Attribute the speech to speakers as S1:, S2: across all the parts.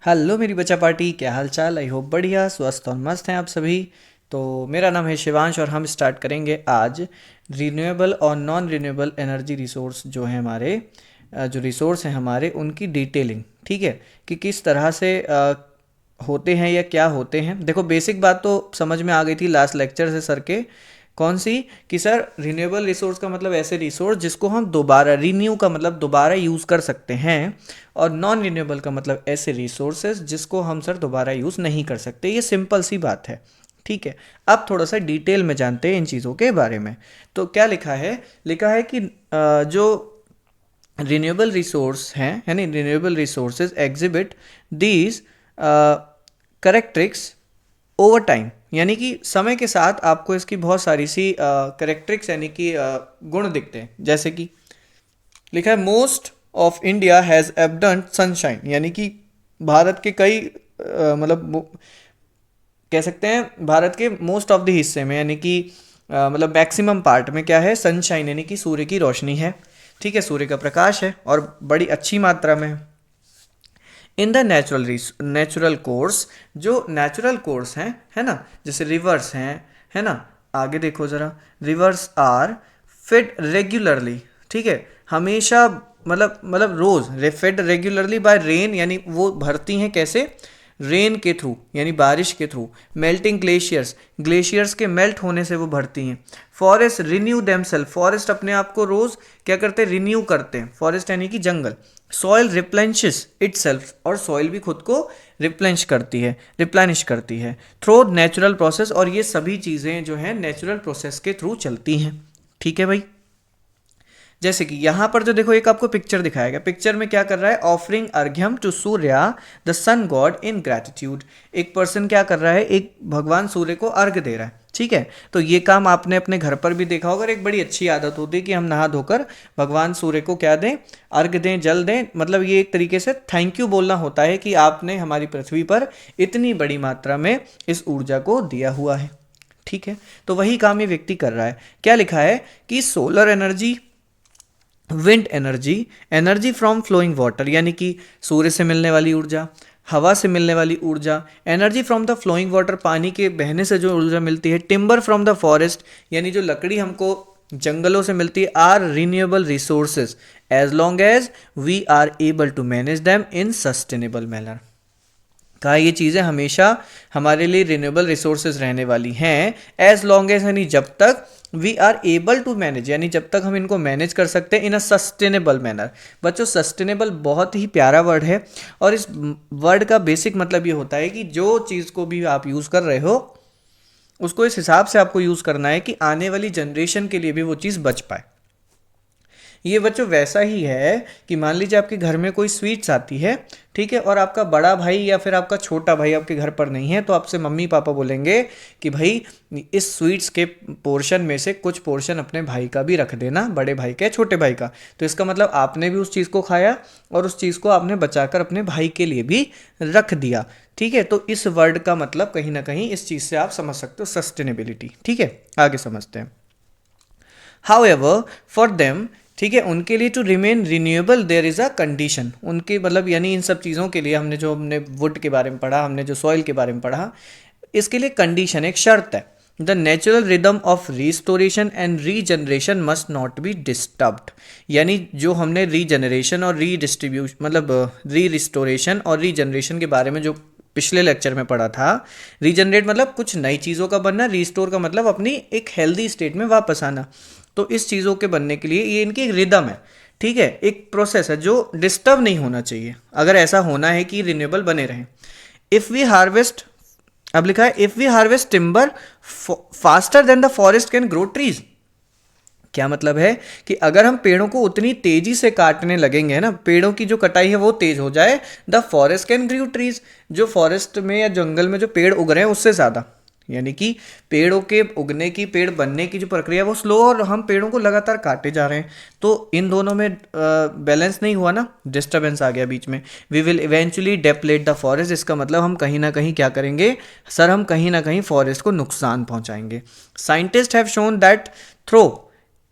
S1: Hello मेरी बच्चा party, क्या हाल चाल। आई होप बढ़िया स्वस्थ और मस्त हैं आप सभी। तो मेरा नाम है शिवांश और हम स्टार्ट करेंगे आज रीन्यूएबल और नॉन रीन्यूएबल एनर्जी रिसोर्स जो है हमारे जो रिसोर्स हैं हमारे उनकी डिटेलिंग। ठीक है, कि किस तरह से होते हैं या क्या होते हैं। देखो बेसिक बात तो समझ में आ गई थी लास्ट लेक्चर से सर के। कौन सी? कि सर रिन्यूएबल रिसोर्स का मतलब ऐसे रिसोर्स जिसको हम दोबारा, रीन्यू का मतलब दोबारा यूज़ कर सकते हैं, और नॉन रिन्यूएबल का मतलब ऐसे रिसोर्सेज जिसको हम सर दोबारा यूज़ नहीं कर सकते। ये सिंपल सी बात है। ठीक है, अब थोड़ा सा डिटेल में जानते हैं इन चीज़ों के बारे में। तो क्या लिखा है? लिखा है कि जो रिन्यूएबल रिसोर्स हैं, यानी renewable resources exhibit these characteristics over time, यानी कि समय के साथ आपको इसकी बहुत सारी सी करेक्टरिक्स यानी कि गुण दिखते हैं। जैसे कि लिखा है most of India has abundant sunshine, यानी कि भारत के कई कह सकते हैं भारत के मोस्ट ऑफ द हिस्से में, यानी कि मतलब मैक्सिमम पार्ट में क्या है? सनशाइन, यानी कि सूर्य की रोशनी है। ठीक है, सूर्य का प्रकाश है और बड़ी अच्छी मात्रा में है। इन द नेचुरल कोर्स, जो नेचुरल कोर्स हैं, है ना, जैसे रिवर्स हैं, है ना। आगे देखो ज़रा, रिवर्स आर फिड रेगुलरली। ठीक है, हमेशा मतलब रोज़ फेड रेगुलरली बाय रेन, यानी वो भरती हैं कैसे? रेन के थ्रू, यानी बारिश के थ्रू। मेल्टिंग ग्लेशियर्स, ग्लेशियर्स के मेल्ट होने से वो भरती हैं। फॉरेस्ट रिन्यू देमसेल्फ, फॉरेस्ट अपने आप को रोज़ क्या करते हैं? रिन्यू करते हैं। फॉरेस्ट यानी कि जंगल। सॉइल रिप्लेनिशेस इटसेल्फ, और सॉइल भी खुद को रिप्लेनिश करती है थ्रू नेचुरल प्रोसेस, और ये सभी चीज़ें जो हैं नेचुरल प्रोसेस के थ्रू चलती हैं। ठीक है भाई। जैसे कि यहाँ पर जो देखो एक आपको पिक्चर दिखाया गया, पिक्चर में क्या कर रहा है? Offering arghyam to Surya the sun god in gratitude. एक पर्सन क्या कर रहा है? एक भगवान सूर्य को अर्घ दे रहा है। ठीक है, तो ये काम आपने अपने घर पर भी देखा होगा। एक बड़ी अच्छी आदत होती है कि हम नहा धोकर भगवान सूर्य को क्या दें? अर्घ दें, जल दें। मतलब ये एक तरीके से थैंक यू बोलना होता है कि आपने हमारी पृथ्वी पर इतनी बड़ी मात्रा में इस ऊर्जा को दिया हुआ है। ठीक है, तो वही काम ये व्यक्ति कर रहा है। क्या लिखा है? कि solar energy, wind energy, energy from flowing water, यानी कि सूर्य से मिलने वाली ऊर्जा, हवा से मिलने वाली ऊर्जा। Energy from the flowing water, पानी के बहने से जो ऊर्जा मिलती है। टिम्बर फ्रॉम द फॉरेस्ट, यानी जो लकड़ी हमको जंगलों से मिलती है। Are renewable resources as long as we are able to manage them in sustainable manner. कहा ये चीज़ें हमेशा हमारे लिए रिन्यूएबल रिसोर्सेज रहने वाली हैं, एज लॉन्ग एज, यानी जब तक we are able to manage, यानी जब तक हम इनको मैनेज कर सकते हैं इन अ सस्टेनेबल मैनर। बच्चों सस्टेनेबल बहुत ही प्यारा वर्ड है, और इस वर्ड का बेसिक मतलब ये होता है कि जो चीज़ को भी आप यूज़ कर रहे हो उसको इस हिसाब से आपको यूज़ करना है कि आने वाली जनरेशन के लिए भी वो चीज़ बच पाए। ये बच्चों वैसा ही है कि मान लीजिए आपके घर में कोई स्वीट्स आती है, ठीक है, और आपका बड़ा भाई या फिर आपका छोटा भाई आपके घर पर नहीं है, तो आपसे मम्मी पापा बोलेंगे कि भाई इस स्वीट्स के पोर्शन में से कुछ पोर्शन अपने भाई का भी रख देना, बड़े भाई का, छोटे भाई का। तो इसका मतलब आपने भी उस चीज़ को खाया और उस चीज़ को आपने बचाकर अपने भाई के लिए भी रख दिया। ठीक है, तो इस वर्ड का मतलब कहीं ना कहीं इस चीज़ से आप समझ सकते हो सस्टेनेबिलिटी। ठीक है, आगे समझते हैं। हाउएवर फॉर देम, ठीक है, उनके लिए to remain renewable there is a condition. उनके मतलब यानी इन सब चीज़ों के लिए हमने वुड के बारे में पढ़ा, हमने जो सॉइल के बारे में पढ़ा, इसके लिए कंडीशन, एक शर्त है। The natural rhythm of restoration and regeneration must not be disturbed, यानी जो हमने रीजनरेशन और रीडिस्ट्रीब्यूशन मतलब री रिस्टोरेशन और रीजनरेशन के बारे में जो पिछले लेक्चर में पढ़ा था। रीजनरेट मतलब कुछ नई चीज़ों का बनना, रिस्टोर का मतलब अपनी एक हेल्दी स्टेट में वापस आना। तो इस चीज़ों के बनने के लिए ये इनकी एक रिदम है। ठीक है, एक प्रोसेस है जो डिस्टर्ब नहीं होना चाहिए, अगर ऐसा होना है कि रिन्यूएबल बने रहें। इफ़ वी हार्वेस्ट, अब लिखा है if we harvest timber faster than the forest can grow trees. क्या मतलब है? कि अगर हम पेड़ों को उतनी तेजी से काटने लगेंगे ना, पेड़ों की जो कटाई है वो तेज हो जाए, the forest can grow trees, जो फॉरेस्ट में या जंगल में जो पेड़ उग रहे हैं उससे ज़्यादा, यानी कि पेड़ों के उगने की, पेड़ बनने की जो प्रक्रिया है वो स्लो, और हम पेड़ों को लगातार काटे जा रहे हैं। तो इन दोनों में बैलेंस नहीं हुआ ना, डिस्टर्बेंस आ गया बीच में। We will eventually deplete the forest, इसका मतलब हम कहीं ना कहीं क्या करेंगे सर? हम कहीं ना कहीं फॉरेस्ट को नुकसान पहुंचाएंगे। Scientist have shown that through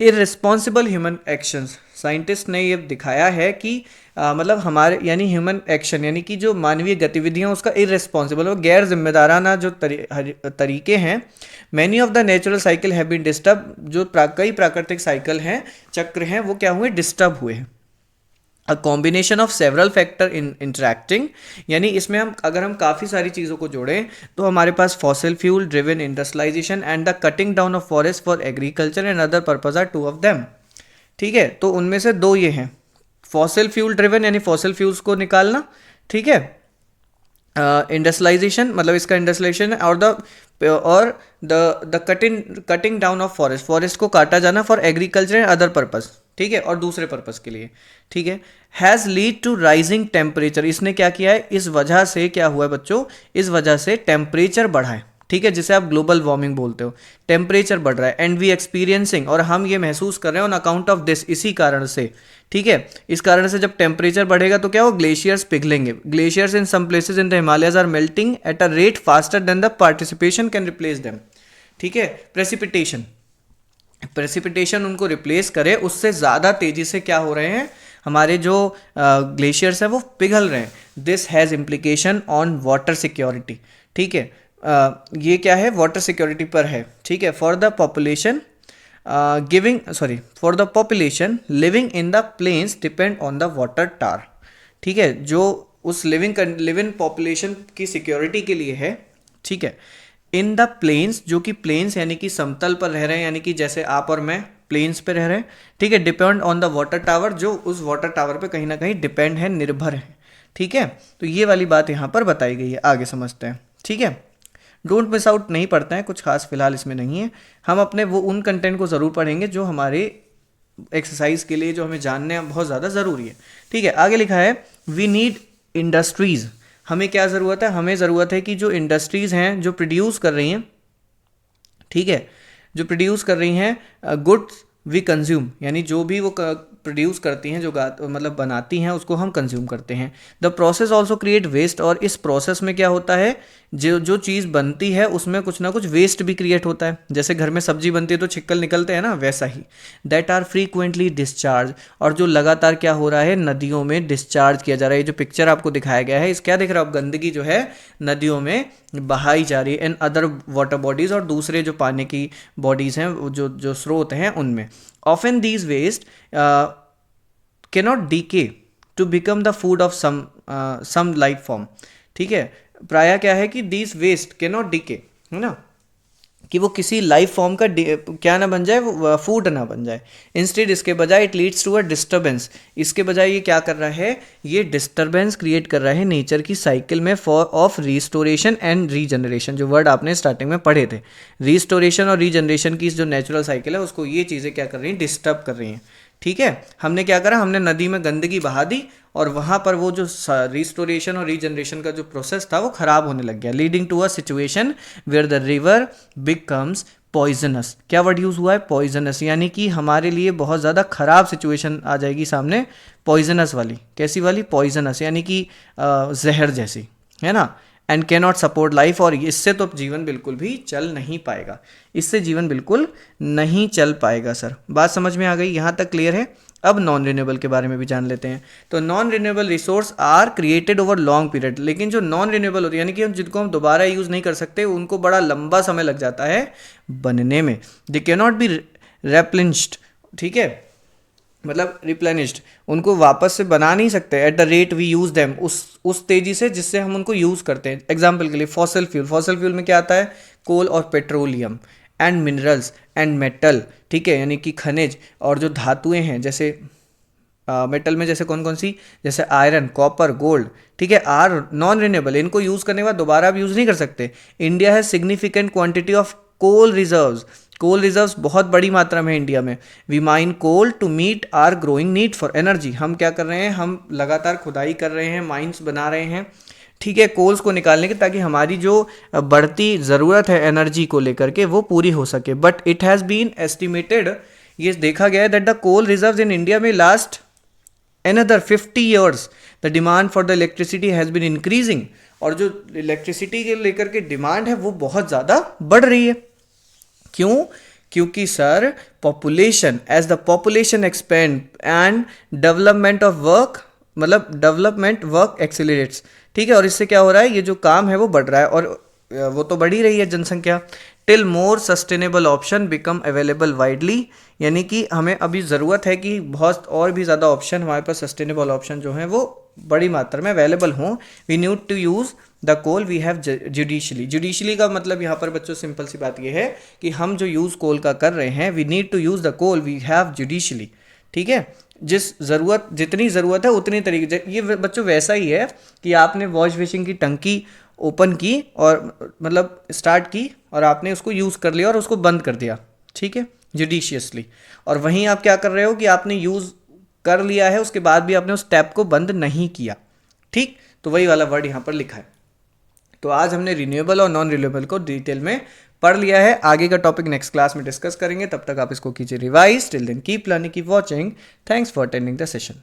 S1: irresponsible human actions, scientist ने ये दिखाया है कि मतलब हमारे यानी ह्यूमन एक्शन यानी कि जो मानवीय गतिविधियां उसका इररिस्पॉन्सिबल और गैर जिम्मेदाराना जो तरीके हैं, many of the natural cycle have been disturb, जो कई प्राकृतिक साइकिल हैं, चक्र हैं, वो क्या हुए, डिस्टर्ब हुए हैं। A combination of several factor in interacting, यानी इसमें हम अगर हम काफ़ी सारी चीज़ों को जोड़ें तो हमारे पास fossil fuel driven industrialisation and the cutting down of forest for agriculture and other purpose are two of them. ठीक है, तो उनमें से दो ये हैं, फॉसिल फ्यूल ड्रिवन यानी फॉसिल फ्यूल्स को निकालना, ठीक है, इंडस्ट्रियलाइजेशन मतलब इसका इंडस्ट्रियलाइजेशन, और the cutting down of forest, forest को काटा जाना for agriculture and other purpose, ठीक है, और दूसरे पर्पस के लिए, ठीक है। Has lead to rising temperature, इसने क्या किया है, इस वजह से क्या हुआ है बच्चों, इस वजह से टेम्परेचर बढ़ा है, ठीक है, जिसे आप ग्लोबल वार्मिंग बोलते हो, टेम्परेचर बढ़ रहा है। एंड वी एक्सपीरियंसिंग, और हम ये महसूस कर रहे हैं ऑन अकाउंट ऑफ दिस, इसी कारण से, ठीक है, इस कारण से जब टेम्परेचर बढ़ेगा तो क्या हो, ग्लेशियर्स पिघलेंगे, glaciers in some places in the Himalayas are melting at a rate faster than the participation can replace them, ठीक है। प्रेसिपिटेशन उनको रिप्लेस करे, उससे ज़्यादा तेज़ी से क्या हो रहे हैं, हमारे जो ग्लेशियर्स हैं वो पिघल रहे हैं। This has implication on water security, ठीक है, ये क्या है, वाटर सिक्योरिटी पर है, ठीक है। For the population for the population living in the plains depend on the water टार, ठीक है, जो उस लिविंग पॉपुलेशन की सिक्योरिटी के लिए है, ठीक है। इन द प्लेन्स, जो कि प्लेन्स यानी कि समतल पर रह रहे हैं, यानी कि जैसे आप और मैं प्लेन्स पे रह रहे हैं, ठीक है। Depend on the water tower, जो उस वाटर टावर पे कहीं ना कहीं डिपेंड है, निर्भर है, ठीक है। तो ये वाली बात यहाँ पर बताई गई है, आगे समझते हैं, ठीक है। डोंट मिस आउट नहीं पढ़ते हैं, कुछ खास फिलहाल इसमें नहीं है, हम अपने वो उन कंटेंट को ज़रूर पढ़ेंगे जो हमारे एक्सरसाइज के लिए, जो हमें जानने बहुत ज़्यादा ज़रूरी है, ठीक है। आगे लिखा है वी नीड इंडस्ट्रीज़, हमें क्या ज़रूरत है, हमें ज़रूरत है कि जो इंडस्ट्रीज़ हैं जो प्रोड्यूस कर रही हैं, ठीक है, जो प्रोड्यूस कर रही हैं गुड्स वी कंज्यूम, यानी जो भी वो प्रोड्यूस करती हैं, जो मतलब बनाती हैं, उसको हम कंज्यूम करते हैं। The process also create waste, और इस प्रोसेस में क्या होता है, जो चीज़ बनती है उसमें कुछ ना कुछ वेस्ट भी क्रिएट होता है, जैसे घर में सब्जी बनती है तो छिक्कल निकलते हैं ना, वैसा ही। दैट आर फ्रीक्वेंटली डिस्चार्ज, और जो लगातार क्या हो रहा है, नदियों में डिस्चार्ज किया जा रहा है। ये जो पिक्चर आपको दिखाया गया है, इस क्या दिख रहा है, गंदगी जो है नदियों में बहाई जा रही है, इन अदर वाटर बॉडीज़, और दूसरे जो पानी की बॉडीज़ हैं, जो स्रोत हैं उनमें। Often these waste cannot decay to become the food of some life form, ठीक है। प्रायः क्या है कि these waste cannot decay, है ना, कि वो किसी लाइफ फॉर्म का क्या ना बन जाए, वो फूड ना बन जाए। इंस्टेड, इसके बजाय it leads to a disturbance, इसके बजाय ये क्या कर रहा है, ये डिस्टर्बेंस क्रिएट कर रहा है नेचर की साइकिल में for of restoration and regeneration, जो वर्ड आपने स्टार्टिंग में पढ़े थे, रिस्टोरेशन और रीजनरेशन की जो नेचुरल साइकिल है उसको ये चीज़ें क्या कर रही हैं, डिस्टर्ब कर रही हैं, ठीक है। हमने क्या करा, हमने नदी में गंदगी बहा दी, और वहाँ पर वो जो रिस्टोरेशन और रीजनरेशन का जो प्रोसेस था वो ख़राब होने लग गया, leading to a situation where the river becomes poisonous. क्या वर्ड यूज़ हुआ है, पॉइजनस, यानी कि हमारे लिए बहुत ज़्यादा ख़राब सिचुएशन आ जाएगी सामने, पॉइजनस वाली, कैसी वाली, पॉइजनस, यानी कि जहर जैसी, है ना। And can not support life, और इससे तो जीवन बिल्कुल भी चल नहीं पाएगा, इससे जीवन बिल्कुल नहीं चल पाएगा। सर बात समझ में आ गई, यहाँ तक क्लियर है। अब नॉन रिन्यूएबल के बारे में भी जान लेते हैं। तो non renewable resource are created over long period, लेकिन जो नॉन रिन्यूएबल होती है, यानी कि जिनको हम दोबारा यूज़ नहीं कर सकते, उनको बड़ा लंबा समय लग जाता है बनने में। दे कैन नॉट बी रेप्लेनिश्ड, ठीक है, मतलब रिप्लेनिश्ड, उनको वापस से बना नहीं सकते at the rate we use them, उस तेज़ी से जिससे हम उनको यूज़ करते हैं। एग्जाम्पल के लिए फॉसिल फ्यूल में क्या आता है, कोल और petroleum, and minerals and metal, ठीक है, यानी कि खनिज और जो धातुएं हैं, जैसे मेटल में जैसे कौन कौन सी, जैसे आयरन, कॉपर, गोल्ड, ठीक है, आर नॉन रिन्यूएबल, इनको यूज़ करने के बाद दोबारा आप यूज़ नहीं कर सकते। इंडिया है significant quantity of coal reserves, coal reserves बहुत बड़ी मात्रा में है इंडिया में। We mine coal to meet our growing need for energy, हम क्या कर रहे हैं, हम लगातार खुदाई कर रहे हैं, माइंस बना रहे हैं, ठीक है, कोल्स को निकालने की, ताकि हमारी जो बढ़ती ज़रूरत है एनर्जी को लेकर के वो पूरी हो सके। But it has been estimated, ये देखा गया है that the coal reserves in India में last another 50 years the demand for the electricity has been increasing, और जो इलेक्ट्रिसिटी के लेकर के डिमांड है वो बहुत ज़्यादा बढ़ रही है। क्यों, क्योंकि sir population, as the population expand and development of work, मतलब डेवलपमेंट वर्क एक्सिलरेट्स, ठीक है, और इससे क्या हो रहा है, ये जो काम है वो बढ़ रहा है, और वो तो बढ़ ही रही है जनसंख्या। Till more sustainable option become available widely, यानी कि हमें अभी ज़रूरत है कि बहुत और भी ज़्यादा ऑप्शन हमारे पास, सस्टेनेबल ऑप्शन जो हैं वो बड़ी मात्रा में अवेलेबल हों। We need to use the coal we have judiciously. Judiciously का मतलब यहाँ पर बच्चों सिंपल सी बात ये है कि हम जो यूज़ कोल का कर रहे हैं, we need to use the coal we have judiciously, ठीक है, जिस ज़रूरत, जितनी ज़रूरत है उतनी तरीके। ये बच्चों वैसा ही है कि आपने वॉश बेसिन की टंकी ओपन की और मतलब स्टार्ट की और आपने उसको यूज़ कर लिया और उसको बंद कर दिया, ठीक है, जुडिशियसली, और वहीं आप क्या कर रहे हो कि आपने यूज़ कर लिया है, उसके बाद भी आपने उस टैप को बंद नहीं किया, ठीक, तो वही वाला वर्ड यहाँ पर लिखा है। तो आज हमने रिन्यूएबल और नॉन रिन्यूएबल को डिटेल में पढ़ लिया है। आगे का टॉपिक नेक्स्ट क्लास में डिस्कस करेंगे, तब तक आप इसको कीजिए revise. Till then keep learning, keep watching. Thanks for attending the session.